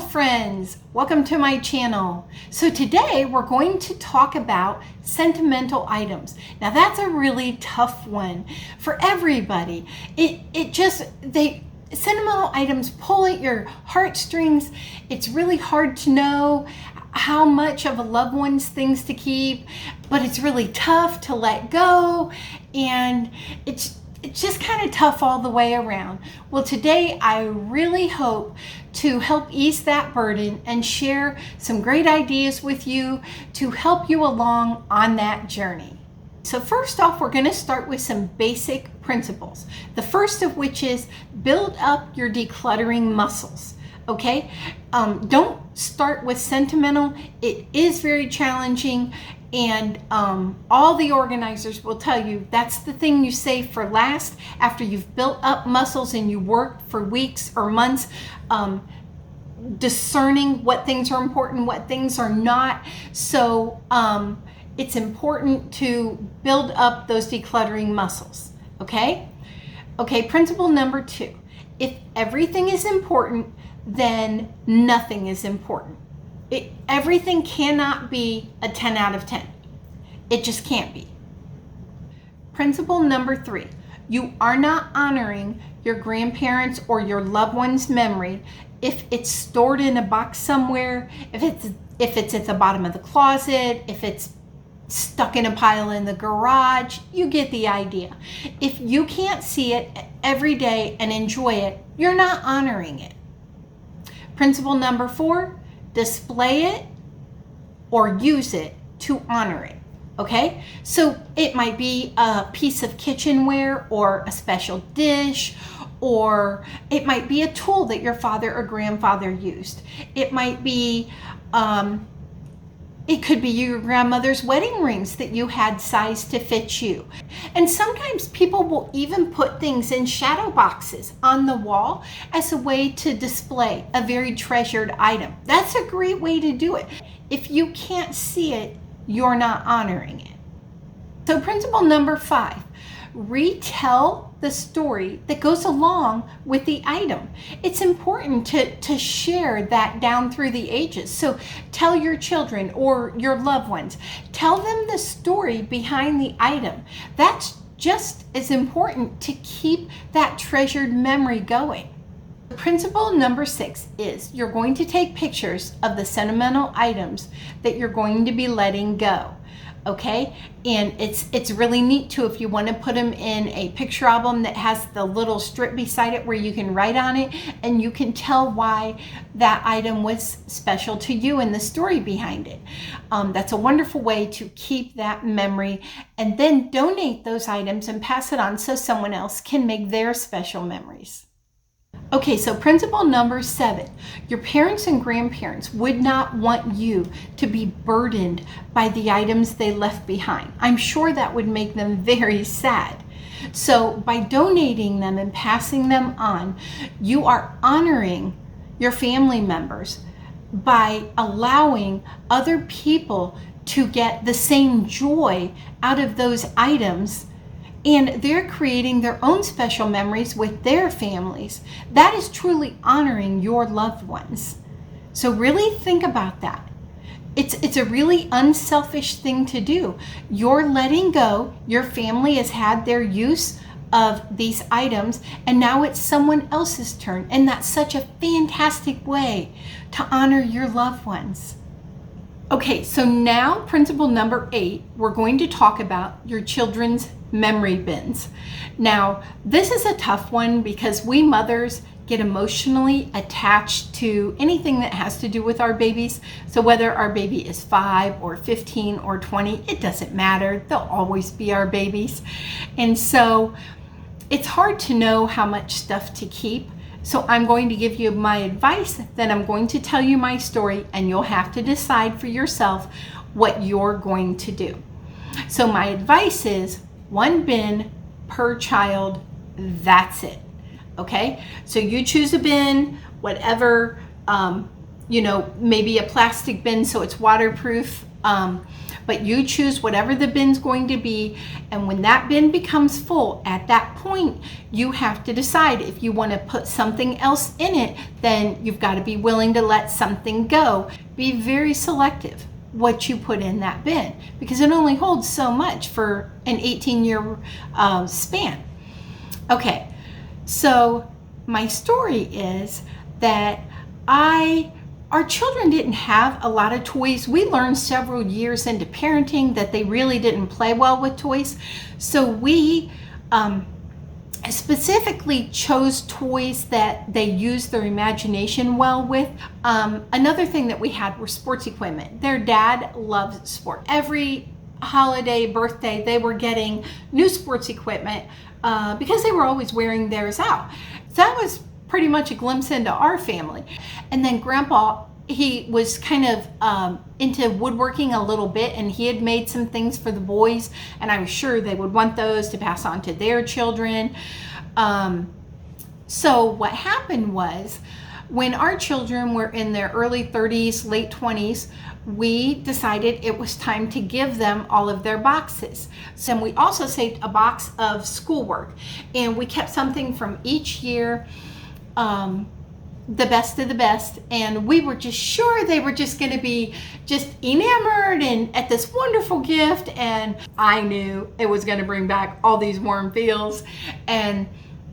Hello friends, welcome to my channel. So today we're going to talk about sentimental items. Now that's a really tough one for everybody. Sentimental items pull at your heartstrings. It's really hard to know how much of a loved one's things to keep, but it's really tough to let go, and it's just kind of tough all the way around. Well, today I really hope to help ease that burden and share some great ideas with you to help you along on that journey. So first off, we're going to start with some basic principles. The first of which is build up your decluttering muscles. Okay? Don't start with sentimental. It is very challenging. And all the organizers will tell you that's the thing you save for last after you've built up muscles and you worked for weeks or months discerning what things are important, what things are not. So it's important to build up those decluttering muscles. Okay? Okay, principle number 2. If everything is important, then nothing is important. Everything cannot be a 10 out of 10. It just can't be. Principle number 3. You are not honoring your grandparents' or your loved one's memory if it's stored in a box somewhere, if it's at the bottom of the closet, if it's stuck in a pile in the garage. You get the idea. If you can't see it every day and enjoy it, you're not honoring it. Principle number 4. Display it or use it to honor it. Okay, so it might be a piece of kitchenware or a special dish, or it might be a tool that your father or grandfather used. It might be it could be your grandmother's wedding rings that you had sized to fit you. And sometimes people will even put things in shadow boxes on the wall as a way to display a very treasured item. That's a great way to do it. If you can't see it, you're not honoring it. So principle number 5, retell the story that goes along with the item. It's important to share that down through the ages. So tell your children or your loved ones, tell them the story behind the item. That's just as important to keep that treasured memory going. Principle number 6 is you're going to take pictures of the sentimental items that you're going to be letting go. Okay, and it's really neat too if you want to put them in a picture album that has the little strip beside it where you can write on it and you can tell why that item was special to you and the story behind it. That's a wonderful way to keep that memory, and then donate those items and pass it on so someone else can make their special memories. Okay, so principle number 7, your parents and grandparents would not want you to be burdened by the items they left behind. I'm sure that would make them very sad. So by donating them and passing them on, you are honoring your family members by allowing other people to get the same joy out of those items, and they're creating their own special memories with their families. That is truly honoring your loved ones. So really think about that. It's a really unselfish thing to do. You're letting go. Your family has had their use of these items, and now it's someone else's turn. And that's such a fantastic way to honor your loved ones. Okay, so now principle number 8, we're going to talk about your children's memory bins. Now, this is a tough one because we mothers get emotionally attached to anything that has to do with our babies. So whether our baby is 5 or 15 or 20, it doesn't matter. They'll always be our babies. And so it's hard to know how much stuff to keep. So I'm going to give you my advice, then I'm going to tell you my story, and you'll have to decide for yourself what you're going to do. So my advice is 1 bin per child, that's it. Okay, so you choose a bin, whatever, maybe a plastic bin so it's waterproof. But you choose whatever the bin's going to be, and when that bin becomes full, at that point, you have to decide if you want to put something else in it. Then you've got to be willing to let something go. Be very selective what you put in that bin, because it only holds so much for an 18-year span. Okay, so my story is that our children didn't have a lot of toys. We learned several years into parenting that they really didn't play well with toys. So we specifically chose toys that they used their imagination well with. Another thing that we had were sports equipment. Their dad loved sport. Every holiday, birthday, they were getting new sports equipment because they were always wearing theirs out. So that was pretty much a glimpse into our family. And then Grandpa, he was kind of into woodworking a little bit, and he had made some things for the boys, and I was sure they would want those to pass on to their children. So what happened was, when our children were in their early 30s, late 20s, we decided it was time to give them all of their boxes. So we also saved a box of schoolwork, and we kept something from each year, the best of the best, and we were just sure they were just going to be just enamored and at this wonderful gift, and I knew it was going to bring back all these warm feels, and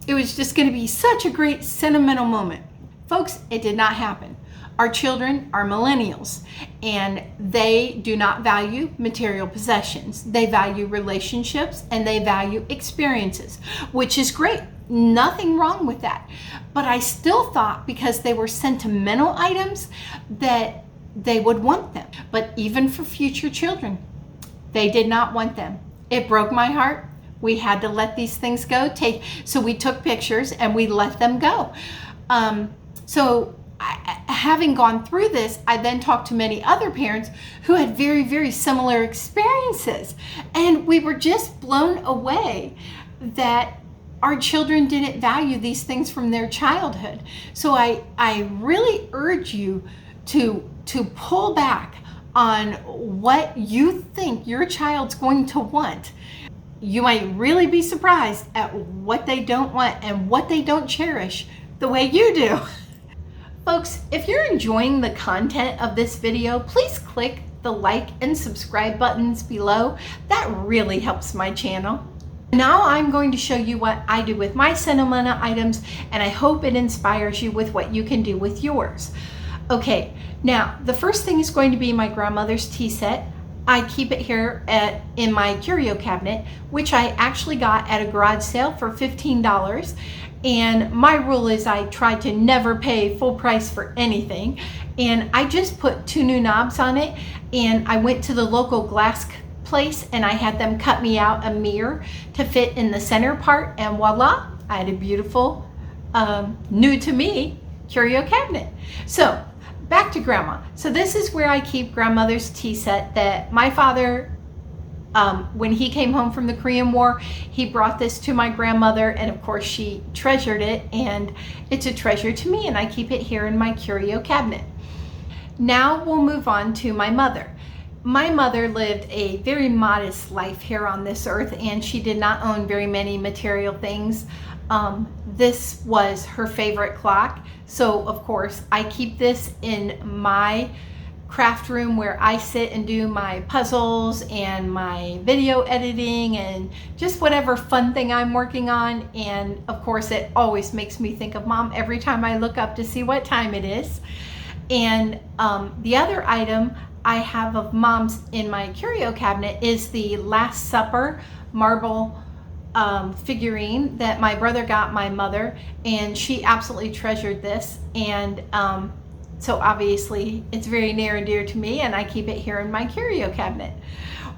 it was just going to be such a great sentimental moment. Folks, it did not happen. Our children are millennials, and they do not value material possessions. They value relationships, and they value experiences, which is great. Nothing wrong with that. But I still thought, because they were sentimental items, that they would want them. But even for future children, they did not want them. It broke my heart. We had to let these things go. So we took pictures and we let them go. Having gone through this, I then talked to many other parents who had very, very similar experiences. And we were just blown away that our children didn't value these things from their childhood. So I really urge you to pull back on what you think your child's going to want. You might really be surprised at what they don't want and what they don't cherish the way you do. Folks, if you're enjoying the content of this video, please click the like and subscribe buttons below. That really helps my channel. Now I'm going to show you what I do with my sentimental items, and I hope it inspires you with what you can do with yours. Okay, now the first thing is going to be my grandmother's tea set. I keep it here in my curio cabinet, which I actually got at a garage sale for $15. And my rule is I try to never pay full price for anything. And I just put 2 new knobs on it, and I went to the local glass place and I had them cut me out a mirror to fit in the center part, and voila, I had a beautiful, new to me curio cabinet. So back to Grandma. So this is where I keep grandmother's tea set that my father, when he came home from the Korean War, he brought this to my grandmother, and of course she treasured it, and it's a treasure to me, and I keep it here in my curio cabinet. Now we'll move on to my mother. My mother lived a very modest life here on this earth, and she did not own very many material things. This was her favorite clock, so of course I keep this in my craft room where I sit and do my puzzles and my video editing and just whatever fun thing I'm working on. And of course it always makes me think of Mom every time I look up to see what time it is. And the other item I have of Mom's in my curio cabinet is the Last Supper marble figurine that my brother got my mother, and she absolutely treasured this. And so obviously it's very near and dear to me, and I keep it here in my curio cabinet.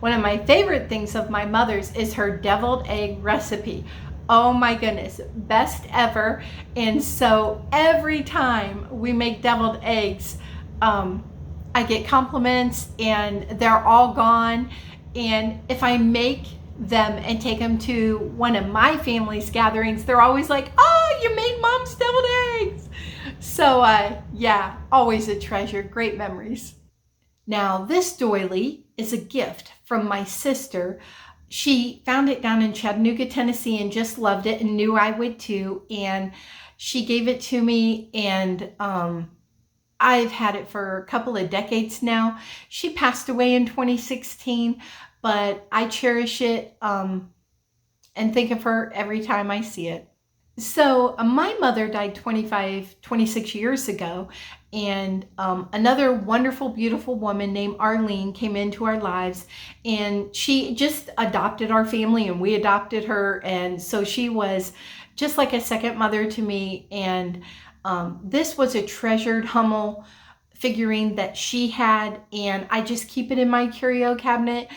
One of my favorite things of my mother's is her deviled egg recipe. Oh my goodness, best ever. And so every time we make deviled eggs, I get compliments, and they're all gone. And if I make them and take them to one of my family's gatherings, they're always like, "Oh, you made Mom's deviled eggs." So yeah, always a treasure, great memories. Now, this doily is a gift from my sister. She found it down in Chattanooga, Tennessee, and just loved it and knew I would too. And she gave it to me, and I've had it for a couple of decades now. She passed away in 2016, but I cherish it and think of her every time I see it. So my mother died 26 years ago, and another wonderful, beautiful woman named Arlene came into our lives, and she just adopted our family, and we adopted her, and so she was just like a second mother to me. And this was a treasured Hummel figurine that she had, and I just keep it in my curio cabinet.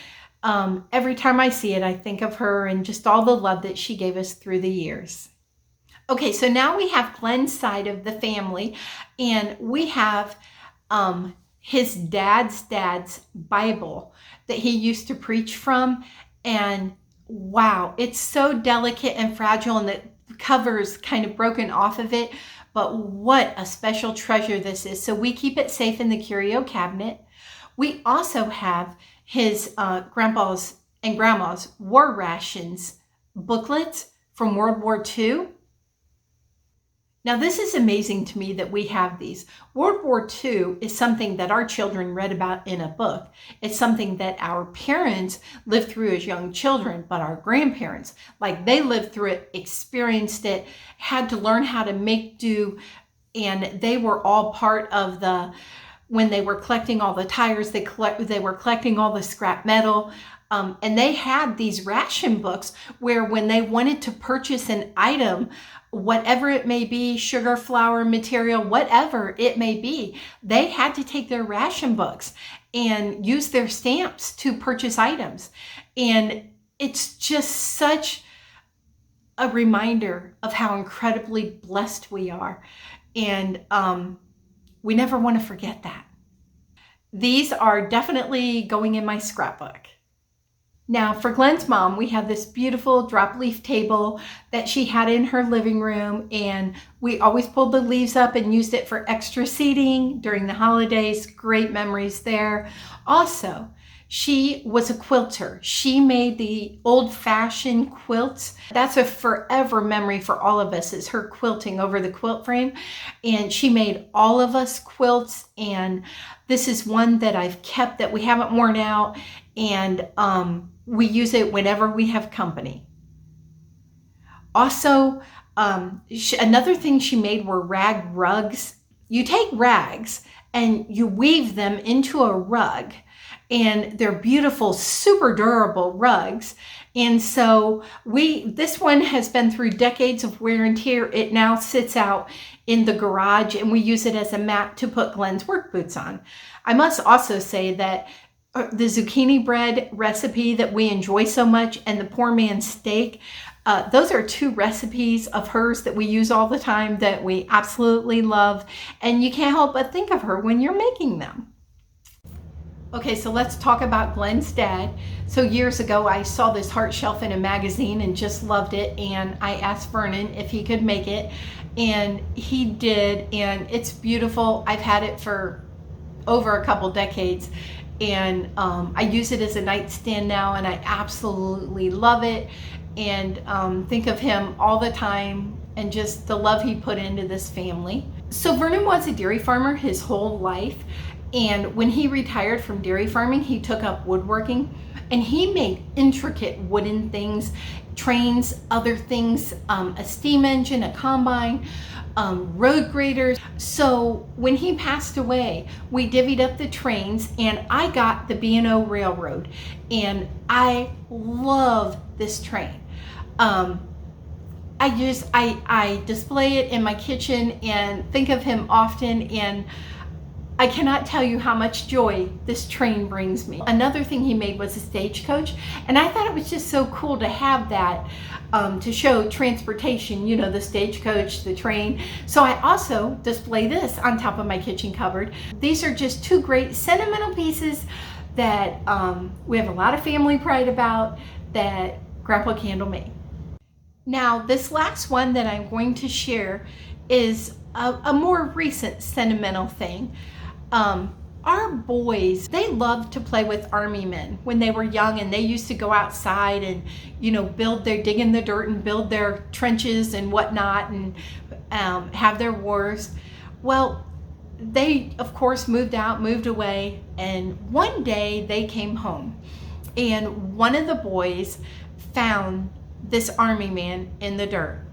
Every time I see it, I think of her and just all the love that she gave us through the years. Okay, so now we have Glenn's side of the family, and we have his dad's Bible that he used to preach from. And wow, it's so delicate and fragile, and the cover's kind of broken off of it, but what a special treasure this is. So we keep it safe in the curio cabinet. We also have his grandpa's and grandma's war rations booklets from World War II. Now, this is amazing to me that we have these. World War II is something that our children read about in a book. It's something that our parents lived through as young children, but our grandparents, like, they lived through it, experienced it, had to learn how to make do, and they were all part of when they were collecting all the tires, they were collecting all the scrap metal. And they had these ration books where when they wanted to purchase an item, whatever it may be, sugar, flour, material, whatever it may be, they had to take their ration books and use their stamps to purchase items. And it's just such a reminder of how incredibly blessed we are. And we never want to forget that. These are definitely going in my scrapbook. Now, for Glenn's mom, we have this beautiful drop leaf table that she had in her living room, and we always pulled the leaves up and used it for extra seating during the holidays. Great memories there. Also, she was a quilter. She made the old-fashioned quilts. That's a forever memory for all of us, is her quilting over the quilt frame. And she made all of us quilts, and this is one that I've kept that we haven't worn out, and we use it whenever we have company. Also, another thing she made were rag rugs. You take rags and you weave them into a rug, and they're beautiful, super durable rugs. And so this one has been through decades of wear and tear. It now sits out in the garage, and we use it as a mat to put Glenn's work boots on. I must also say that the zucchini bread recipe that we enjoy so much, and the poor man's steak, those are two recipes of hers that we use all the time that we absolutely love, and you can't help but think of her when you're making them. Okay, so let's talk about Glenn's dad. So years ago, I saw this heart shelf in a magazine and just loved it, and I asked Vernon if he could make it, and he did, and it's beautiful. I've had it for over a couple decades, and I use it as a nightstand now, and I absolutely love it, and think of him all the time and just the love he put into this family. So Vernon was a dairy farmer his whole life, and when he retired from dairy farming, he took up woodworking, and he made intricate wooden things, trains, other things, a steam engine, a combine, road graders. So when he passed away, we divvied up the trains, and I got the B&O Railroad, and I love this train. I display it in my kitchen and think of him often, and I cannot tell you how much joy this train brings me. Another thing he made was a stagecoach, and I thought it was just so cool to have that to show transportation, you know, the stagecoach, the train. So I also display this on top of my kitchen cupboard. These are just two great sentimental pieces that we have a lot of family pride about, that Grandpa Candle made. Now, this last one that I'm going to share is a more recent sentimental thing. Our boys, they loved to play with army men when they were young, and they used to go outside and, dig in the dirt and build their trenches and whatnot, and have their wars. Well, they, of course, moved away, and one day they came home, and one of the boys found this army man in the dirt,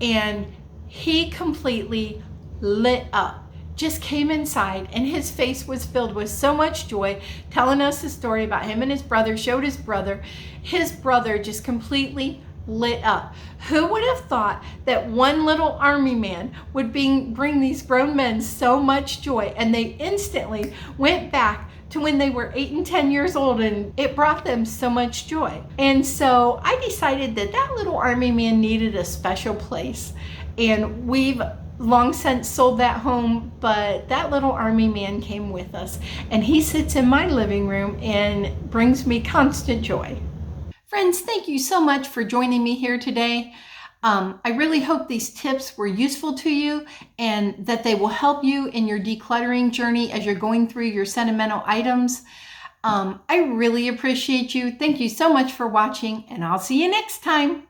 and he completely lit up. Just came inside, and his face was filled with so much joy, telling us the story about him and his brother, showed his brother. His brother just completely lit up. Who would have thought that one little army man would bring these grown men so much joy? And they instantly went back to when they were 8 and 10 years old, and it brought them so much joy. And so I decided that little army man needed a special place, and we've long since sold that home, but that little army man came with us, and he sits in my living room and brings me constant joy. Friends, thank you so much for joining me here today. I really hope these tips were useful to you, and that they will help you in your decluttering journey as you're going through your sentimental items. I really appreciate you. Thank you so much for watching, and I'll see you next time.